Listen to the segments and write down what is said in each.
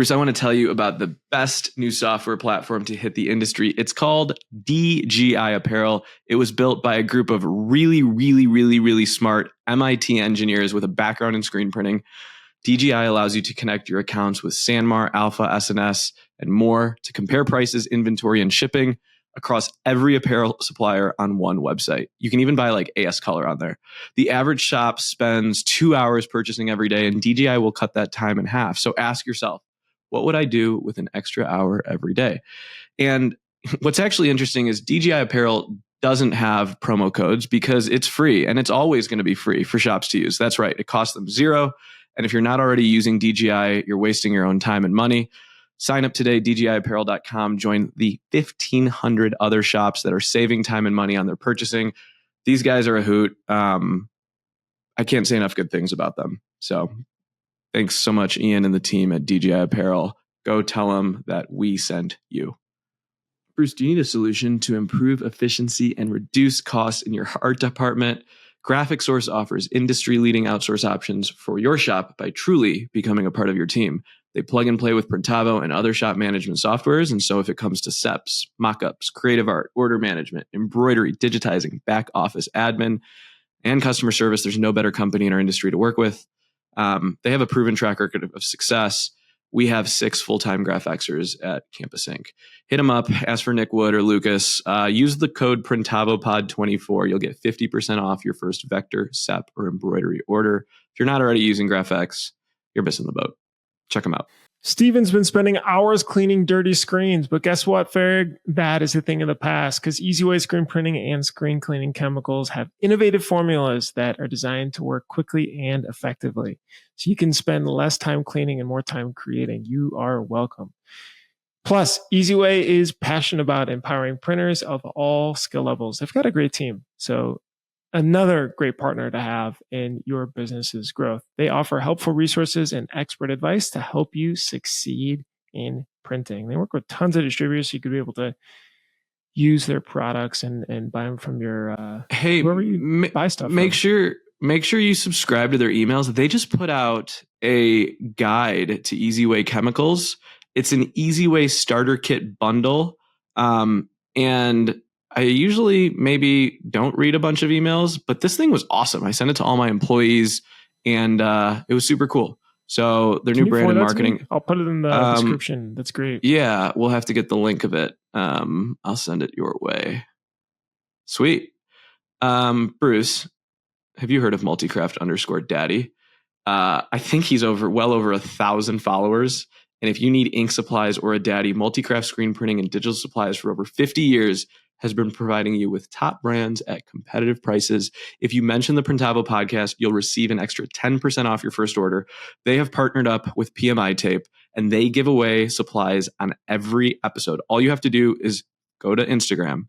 Bruce, I want to tell you about the best new software platform to hit the industry. It's called DGI Apparel. It was built by a group of really smart MIT engineers with a background in screen printing. DGI allows you to connect your accounts with Sanmar, Alpha, SNS, and more to compare prices, inventory, and shipping across every apparel supplier on one website. You can even buy like AS Color on there. The average shop spends 2 hours purchasing every day, and DGI will cut that time in half. So ask yourself, what would I do with an extra hour every day? And what's actually interesting is DGI Apparel doesn't have promo codes because it's free, and it's always going to be free for shops to use. That's right. It costs them $0. And if you're not already using DGI, you're wasting your own time and money. Sign up today, dgiapparel.com. Join the 1,500 other shops that are saving time and money on their purchasing. These guys are a hoot. I can't say enough good things about them. So thanks so much, Ian and the team at DGI Apparel. Go tell them that we sent you. Bruce, do you need a solution to improve efficiency and reduce costs in your art department? Graphic Source offers industry-leading outsource options for your shop by truly becoming a part of your team. They plug and play with Printavo and other shop management softwares. And so if it comes to SEPs, mockups, creative art, order management, embroidery, digitizing, back office admin, and customer service, there's no better company in our industry to work with. They have a proven track record of success. We have 6 full-time Graphxers at Campus Inc. Hit them up, ask for Nick Wood or Lucas. Use the code PrintavoPod24. You'll get 50% off your first vector, SEP, or embroidery order. If you're not already using GraphX, you're missing the boat. Check them out. Steven's been spending hours cleaning dirty screens, but guess what, Farag? That is a thing of the past because EasyWay screen printing and screen cleaning chemicals have innovative formulas that are designed to work quickly and effectively. So you can spend less time cleaning and more time creating. You are welcome. Plus, EasyWay is passionate about empowering printers of all skill levels. They've got a great team. So another great partner to have in your business's growth. They offer helpful resources and expert advice to help you succeed in printing. They work with tons of distributors, so you could be able to use their products and buy them from your whoever you buy stuff from. Make sure you subscribe to their emails. They just put out a guide to EasyWay chemicals. It's an EasyWay starter kit bundle, and I usually maybe don't read a bunch of emails, but this thing was awesome. I sent it to all my employees, and it was super cool. So their new brand and marketing. I'll put it in the description. That's great. Yeah, we'll have to get the link of it. I'll send it your way. Sweet. Bruce, have you heard of multicraft_daddy? I think he's well over 1,000 followers. And if you need ink supplies or a daddy, Multicraft screen printing and digital supplies for over 50 years has been providing you with top brands at competitive prices. If you mention the Printavo podcast, you'll receive an extra 10% off your first order. They have partnered up with PMI Tape, and they give away supplies on every episode. All you have to do is go to Instagram,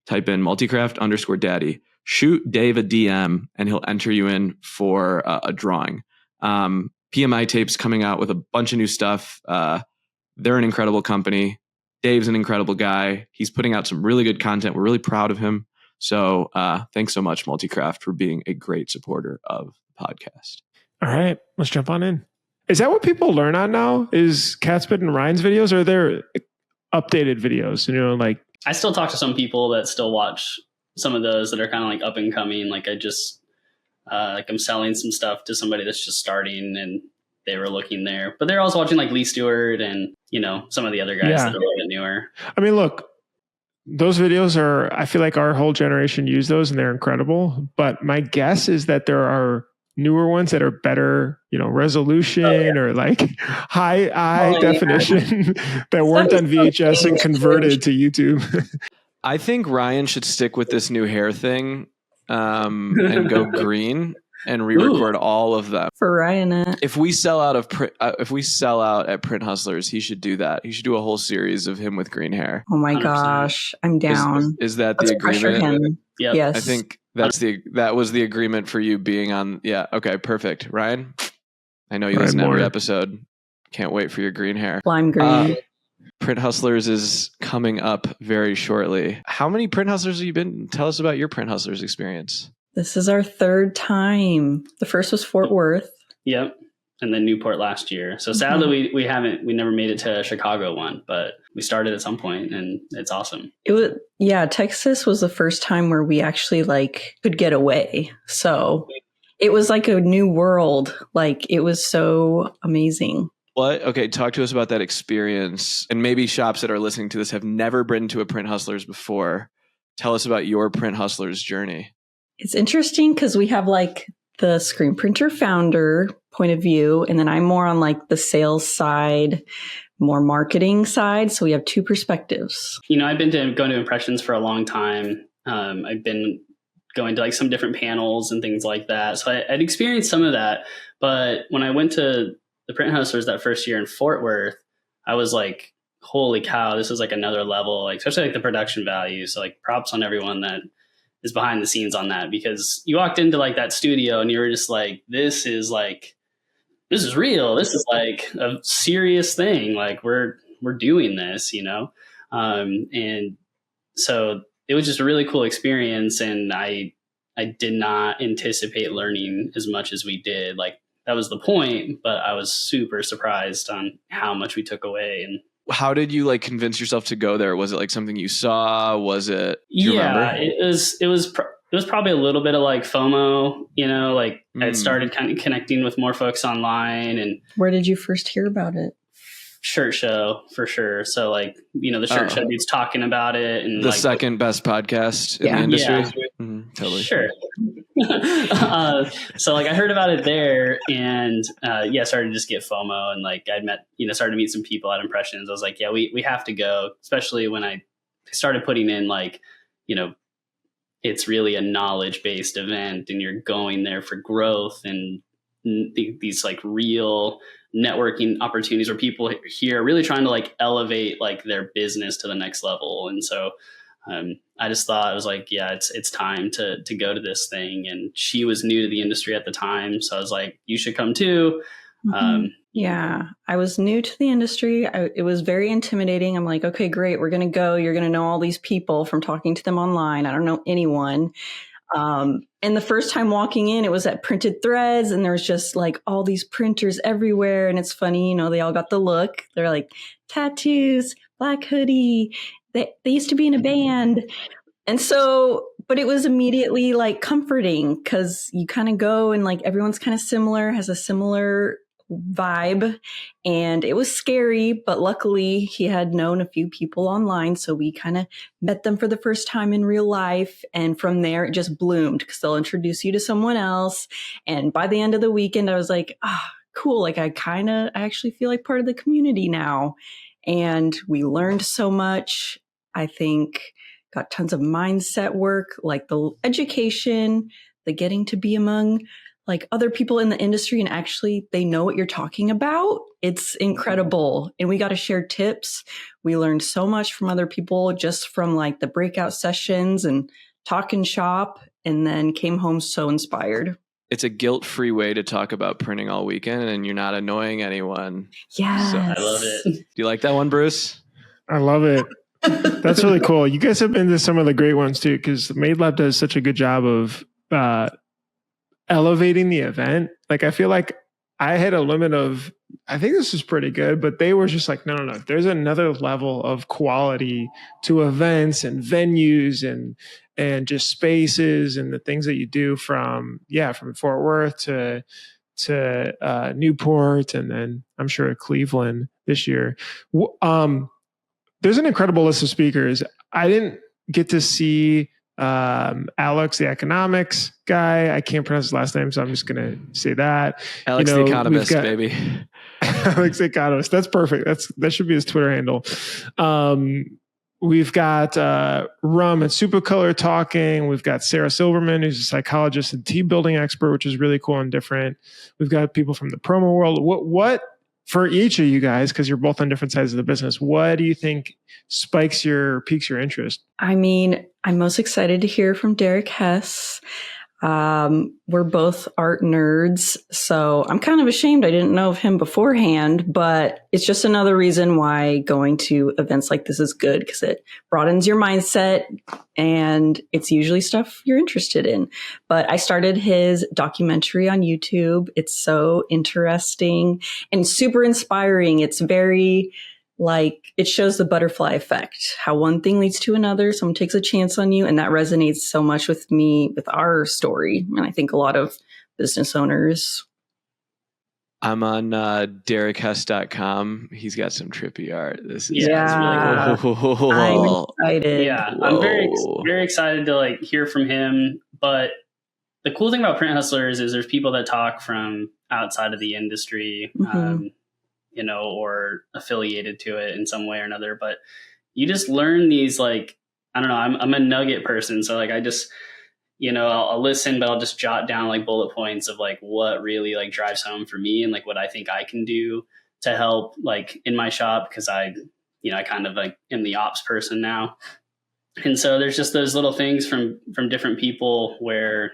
type in multicraft_daddy, shoot Dave a DM, and he'll enter you in for a drawing. PMI Tape's coming out with a bunch of new stuff. They're an incredible company. Dave's an incredible guy. He's putting out some really good content. We're really proud of him. So thanks so much, Multicraft, for being a great supporter of the podcast. All right, let's jump on in. Is that what people learn on now? Is Catspit and Ryan's videos, or are there updated videos? Like I still talk to some people that still watch some of those that are kind of like up and coming. Like I just I'm selling some stuff to somebody that's just starting, and they were looking there, but they're also watching like Lee Stewart and some of the other guys that are a little bit newer. I mean, look, those videos I feel like our whole generation use those and they're incredible. But my guess is that there are newer ones that are better, resolution or like high definition that weren't on VHS and converted to YouTube. I think Ryan should stick with this new hair thing and go green. And re-record all of them for Ryan. If we sell out at Print Hustlers, he should do that. He should do a whole series of him with green hair. Oh my 100%. Gosh, I'm down. Is that the agreement? Yep. Yes. I think that was the agreement for you being on. Yeah. Okay. Perfect. Ryan, I know you listen to every episode. Can't wait for your green hair. Lime green. Print Hustlers is coming up very shortly. How many Print Hustlers have you been? Tell us about your Print Hustlers experience. This is our 3rd time. The first was Fort Worth. Yep. and then Newport last year. So sadly, we never made it to a Chicago one, but we started at some point, and it's awesome. Texas was the first time where we actually like could get away. So it was like a new world. Like it was so amazing. Okay, talk to us about that experience. And maybe shops that are listening to this have never been to a Print Hustlers before. Tell us about your Print Hustlers journey. It's interesting because we have like the screen printer founder point of view, and then I'm more on like the sales side, more marketing side. So we have two perspectives. I've been going to impressions for a long time. I've been going to like some different panels and things like that. So I'd experienced some of that. But when I went to the Print Hustlers that first year in Fort Worth, I was like, holy cow, this is like another level, like especially like the production value. So like props on everyone that is behind the scenes on that, because you walked into like that studio and you were just like, this is real. This is like a serious thing. Like we're doing this, and so it was just a really cool experience. And I did not anticipate learning as much as we did. Like that was the point, but I was super surprised on how much we took away. And how did you like convince yourself to go there? Was it like something you saw? Was it? Do you remember? It was probably a little bit of like FOMO, like I started kind of connecting with more folks online. And where did you first hear about it? Shirt Show for sure. So like, the Shirt Show dude's talking about it, and the like, second best podcast in the industry. Yeah. Totally. Sure. So like I heard about it there, and started to just get FOMO, and like I'd met, started to meet some people at Impressions. I was like, yeah, we have to go, especially when I started putting in like, it's really a knowledge-based event, and you're going there for growth and these like real networking opportunities where people here are really trying to like elevate like their business to the next level. And so I just thought, I was like, yeah, it's time to go to this thing. And she was new to the industry at the time, so I was like, you should come too. Yeah, I was new to the industry. It was very intimidating. I'm like, okay, great. We're going to go. You're going to know all these people from talking to them online. I don't know anyone. And the first time walking in, it was at Printed Threads, and there was just like all these printers everywhere. And it's funny, they all got the look. They're like tattoos, black hoodie. They used to be in a band. And so, but it was immediately like comforting because you kind of go and like everyone's kind of similar, has a similar vibe, and it was scary, but luckily he had known a few people online, so we kind of met them for the first time in real life, and from there it just bloomed because they'll introduce you to someone else. And by the end of the weekend I was like, cool, like I actually feel like part of the community now. And we learned so much. I think got tons of mindset work, like the education, the getting to be among like other people in the industry, and actually they know what you're talking about. It's incredible. And we got to share tips. We learned so much from other people just from like the breakout sessions and talking shop, and then came home so inspired. It's a guilt-free way to talk about printing all weekend, and you're not annoying anyone. Yes. So, I love it. Do you like that one, Bruce? I love it. That's really cool. You guys have been to some of the great ones too, because Made Lab does such a good job of elevating the event. Like I feel like I had a limit of, I think this is pretty good, but they were just like, no. There's another level of quality to events and venues and just spaces and the things that you do from Fort Worth to Newport, and then I'm sure Cleveland this year. There's an incredible list of speakers. I didn't get to see Alex, the economics guy. I can't pronounce his last name, so I'm just going to say that. Alex, the economist, baby. Alex, the economist. That's perfect. That should be his Twitter handle. We've got Rum and Supercolor talking. We've got Sarah Silverman, who's a psychologist and team building expert, which is really cool and different. We've got people from the promo world. What for each of you guys, because you're both on different sides of the business, what do you think piques your interest? I mean, I'm most excited to hear from Derek Hess. We're both art nerds, so I'm kind of ashamed I didn't know of him beforehand, but it's just another reason why going to events like this is good, because it broadens your mindset and it's usually stuff you're interested in. But I started his documentary on YouTube. It's so interesting and super inspiring. It's very it shows the butterfly effect, how one thing leads to another. Someone takes a chance on you. And that resonates so much with me, with our story. And I think a lot of business owners. I'm on DerekHess.com. He's got some trippy art. This is really cool. I'm excited. Yeah, I'm very excited to hear from him. But the cool thing about Print Hustlers is there's people that talk from outside of the industry. Or affiliated to it in some way or another. But you just learn these, I don't know, I'm a nugget person. So I just, I'll listen, but I'll just jot down bullet points of what really drives home for me and what I think I can do to help in my shop. Cause I kind of am the ops person now. And so there's just those little things from different people where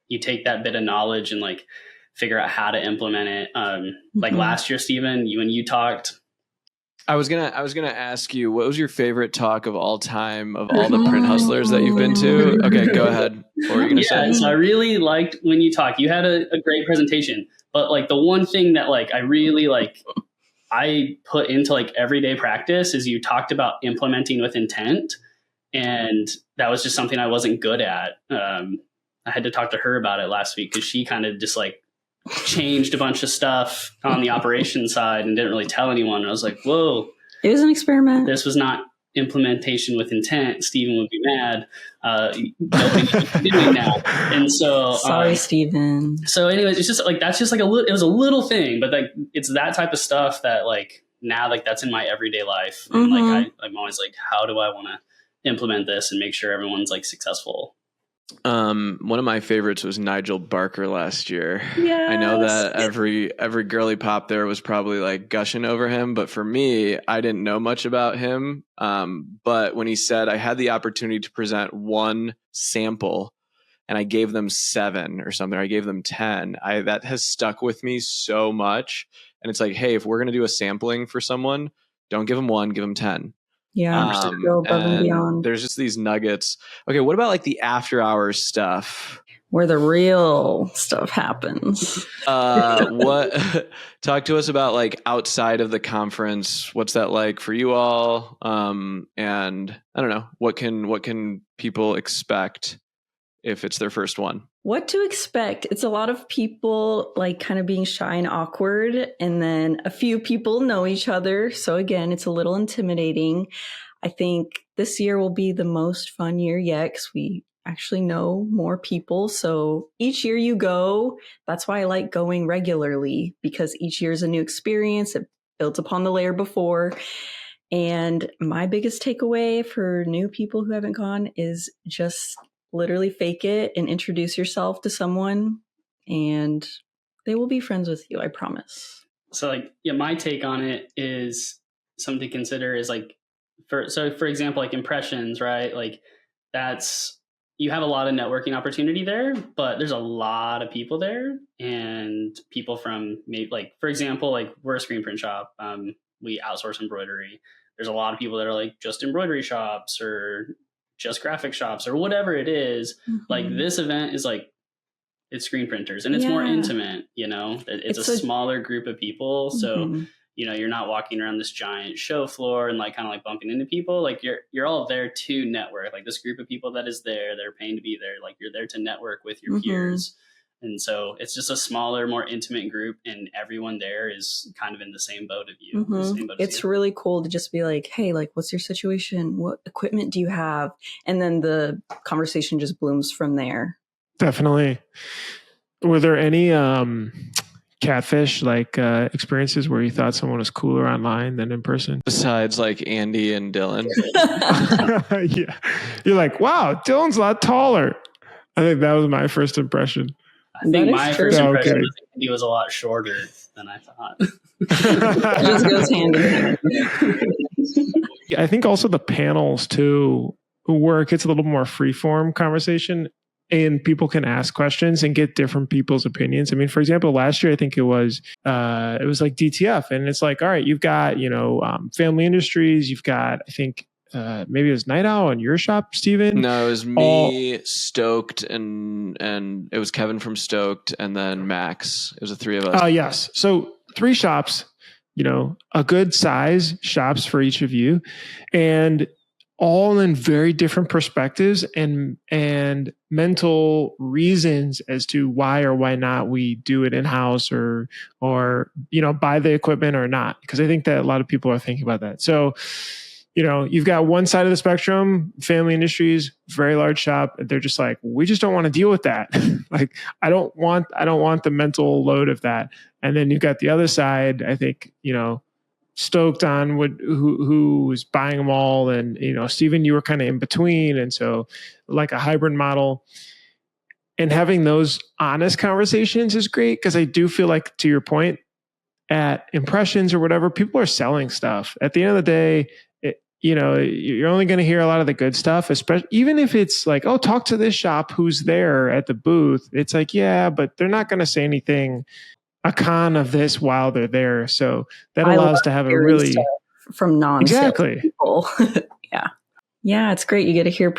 you take that bit of knowledge and figure out how to implement it. Last year, Steven, when you talked, I was gonna ask you, what was your favorite talk of all time of all the Print Hustlers that you've been to? Okay, go ahead. What were you gonna say? So I really liked when you talked. You had a great presentation, but the one thing that I really I put into everyday practice is you talked about implementing with intent, and that was just something I wasn't good at. I had to talk to her about it last week because she kind of just changed a bunch of stuff on the operations side and didn't really tell anyone. And I was like, whoa. It was an experiment. This was not implementation with intent. Steven would be mad. Nobody's doing that. And so sorry, Steven. So anyways, it's just that's just it was a little thing, but it's that type of stuff that now that's in my everyday life. And I'm always how do I want to implement this and make sure everyone's successful? One of my favorites was Nigel Barker last year. Yes. I know that every girly pop there was probably gushing over him, but for me, I didn't know much about him. But when he said I had the opportunity to present one sample and I gave them 7 or something, I gave them 10, that has stuck with me so much. And it's hey, if we're going to do a sampling for someone, don't give them 1, give them 10. Yeah, go above and beyond. There's just these nuggets. Okay, what about the after hours stuff? Where the real stuff happens. What? Talk to us about outside of the conference. What's that like for you all? And I don't know, what can people expect if it's their first one? What to expect? It's a lot of people kind of being shy and awkward. And then a few people know each other. So again, it's a little intimidating. I think this year will be the most fun year yet because we actually know more people. So each year you go, that's why I like going regularly, because each year is a new experience. It builds upon the layer before. And my biggest takeaway for new people who haven't gone is just literally fake it and introduce yourself to someone and they will be friends with you. I promise. So my take on it is something to consider is for example, impressions, right? That's, you have a lot of networking opportunity there, but there's a lot of people there and people from maybe for example, we're a screen print shop. We outsource embroidery. There's a lot of people that are just embroidery shops or just graphic shops or whatever it is. Mm-hmm. This event is it's screen printers and it's more intimate, it's a smaller group of people. So, you're not walking around this giant show floor and kind of bumping into people. You're all there to network. This group of people that is there, they're paying to be there. You're there to network with your peers. And so it's just a smaller, more intimate group, and everyone there is kind of in the same boat of you. It's really cool to just be hey, what's your situation? What equipment do you have? And then the conversation just blooms from there. Definitely. Were there any catfish experiences where you thought someone was cooler online than in person? Besides Andy and Dylan. Yeah. You're wow, Dylan's a lot taller. I think that was my first impression. I think my first impression was he was a lot shorter than I thought. It just goes hand in hand. I think also the panels too, where it gets a little more free form conversation. and people can ask questions and get different people's opinions. I mean, for example, last year, I think it was like DTF, and it's like, all right, you've got, Family Industries, you've got, I think, maybe it was Night Owl in your shop, Steven. No, it was me, Stoked, and it was Kevin from Stoked, and then Max. It was the three of us. Oh, yes. So 3 shops, a good size shops for each of you, and all in very different perspectives and mental reasons as to why or why not we do it in-house or buy the equipment or not. Because I think that a lot of people are thinking about that. So, you've got one side of the spectrum, Family Industries, very large shop. They're just like, we just don't want to deal with that. Like, I don't want the mental load of that. And then you've got the other side, I think, Stoked on who was buying them all. And, Steven, you were kind of in between. And so like a hybrid model, and having those honest conversations is great. Cause I do feel like, to your point, at Impressions or whatever, people are selling stuff. At the end of the day, you're only going to hear a lot of the good stuff, especially even if it's like, oh, talk to this shop who's there at the booth. It's like, yeah, but they're not going to say anything a con of this while they're there. So that allows to have a really from exactly people. Yeah, it's great. You get to hear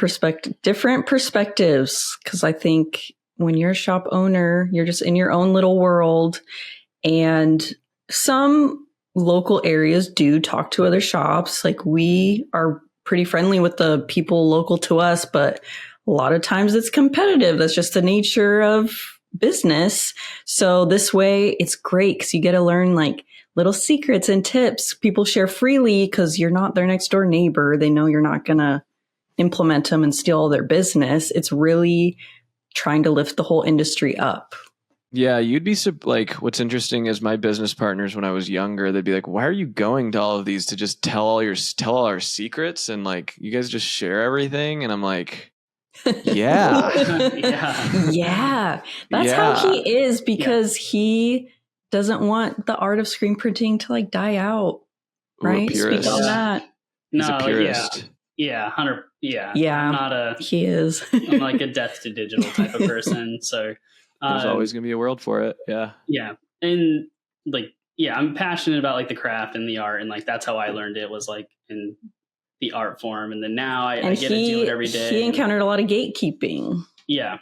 different perspectives. Cause I think when you're a shop owner, you're just in your own little world, and some local areas do talk to other shops. Like, we are pretty friendly with the people local to us, but a lot of times it's competitive. That's just the nature of business. So this way it's great because you get to learn like little secrets and tips people share freely, because you're not their next door neighbor. They know you're not going to implement them and steal all their business. It's really trying to lift the whole industry up. Yeah, you'd be like, what's interesting is my business partners when I was younger, they'd be like, why are you going to all of these to just tell all our secrets, and like, you guys just share everything? And I'm like, yeah. Yeah. That's how he is, because he doesn't want the art of screen printing to like die out. Right? Speak on that. He's a purist. Yeah. 100. Yeah. He is. I'm like a death to digital type of person. So there's always going to be a world for it. Yeah. Yeah. And like, I'm passionate about like the craft and the art. And like, that's how I learned it, was like in the art form. And then now I get to do it every day. He encountered a lot of gatekeeping. Yeah.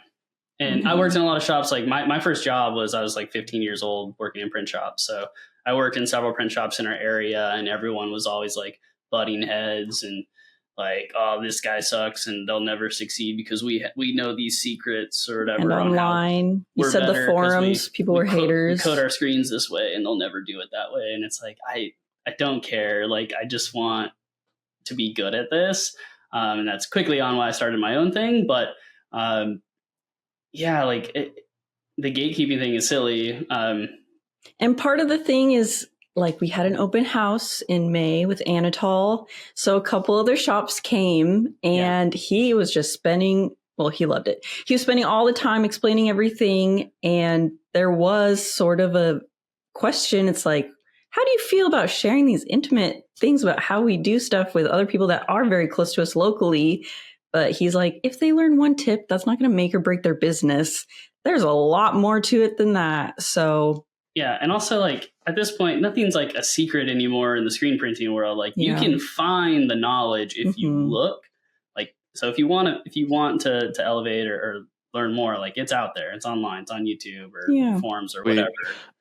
And I worked in a lot of shops. Like my first job was, I was like 15 years old working in print shops. So I worked in several print shops in our area, and everyone was always like butting heads and like, oh, this guy sucks and they'll never succeed because we know these secrets or whatever. And online, you said the forums, people were haters. We code our screens this way and they'll never do it that way. And it's like, I don't care. Like, I just want to be good at this. And that's quickly on why I started my own thing. But the gatekeeping thing is silly. And part of the thing is, like, we had an open house in May with Anatol. So a couple other shops came, and he was just he loved it. He was spending all the time explaining everything. And there was sort of a question. It's like, how do you feel about sharing these intimate things about how we do stuff with other people that are very close to us locally? But he's like, if they learn one tip, that's not going to make or break their business. There's a lot more to it than that. So yeah. And also, like, at this point, nothing's like a secret anymore in the screen printing world. Like, you can find the knowledge if you look. Like, so if you want to elevate or learn more, like, it's out there. It's online. It's on YouTube or forums or whatever.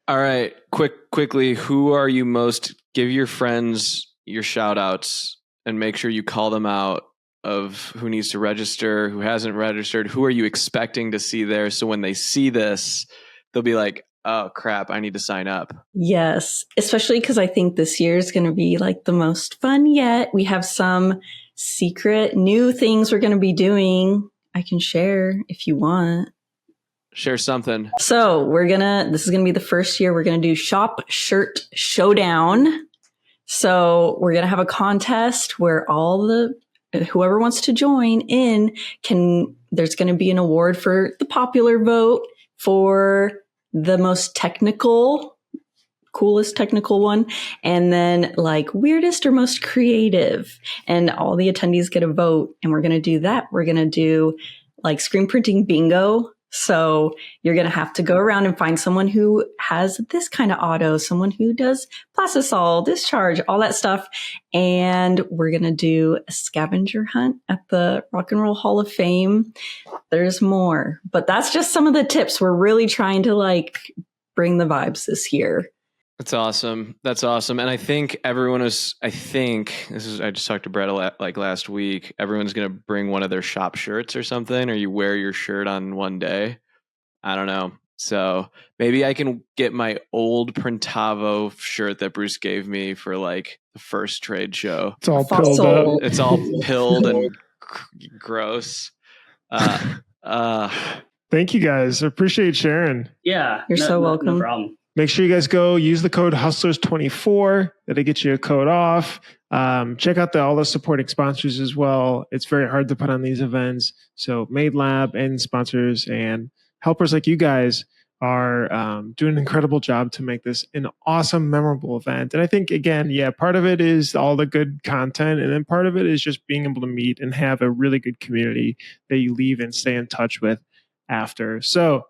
All right. Quickly, who are you most, give your friends your shout outs and make sure you call them out of who needs to register, who hasn't registered. Who are you expecting to see there? So when they see this, they'll be like, oh crap, I need to sign up. Yes, especially because I think this year is going to be like the most fun yet. We have some secret new things we're going to be doing. I can share if you want. Share something. So this is going to be the first year we're going to do Shop Shirt Showdown. So we're going to have a contest where whoever wants to join in there's going to be an award for the popular vote for the most coolest technical one, and then like weirdest or most creative, and all the attendees get a vote. And we're going to do that. We're going to do like screen printing bingo. So you're going to have to go around and find someone who has this kind of auto, someone who does plastisol, discharge, all that stuff. And we're going to do a scavenger hunt at the Rock and Roll Hall of Fame. There's more, but that's just some of the tips. We're really trying to like bring the vibes this year. That's awesome. That's awesome. And I think I just talked to Brett like last week. Everyone's going to bring one of their shop shirts or something, or you wear your shirt on one day. I don't know. So maybe I can get my old Printavo shirt that Bruce gave me for like the first trade show. It's all pilled up. It's all pilled and gross. Thank you guys. I appreciate sharing. Yeah. You're so welcome. No problem. Make sure you guys go use the code Hustlers24. That'll get you a code off. Check out all the supporting sponsors as well. It's very hard to put on these events. So Made Lab and sponsors and helpers like you guys are doing an incredible job to make this an awesome, memorable event. And I think, again, part of it is all the good content. And then part of it is just being able to meet and have a really good community that you leave and stay in touch with after. So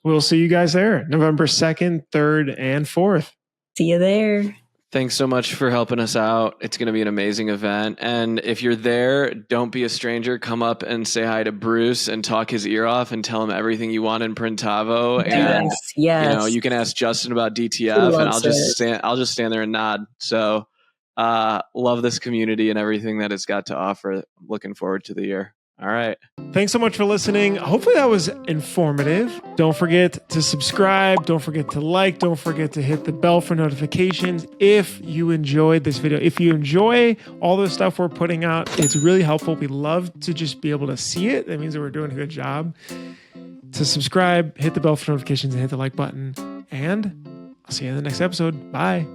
we'll see you guys there, November 2nd, 3rd, and 4th. See you there. Thanks so much for helping us out. It's going to be an amazing event. And if you're there, don't be a stranger. Come up and say hi to Bruce and talk his ear off and tell him everything you want in Printavo. And Yes. you can ask Justin about DTF, and I'll just stand there and nod. So love this community and everything that it's got to offer. Looking forward to the year. All right. Thanks so much for listening. Hopefully that was informative. Don't forget to subscribe. Don't forget to like. Don't forget to hit the bell for notifications if you enjoyed this video. If you enjoy all the stuff we're putting out, it's really helpful. We love to just be able to see it. That means that we're doing a good job. To subscribe, hit the bell for notifications, and hit the like button. And I'll see you in the next episode. Bye.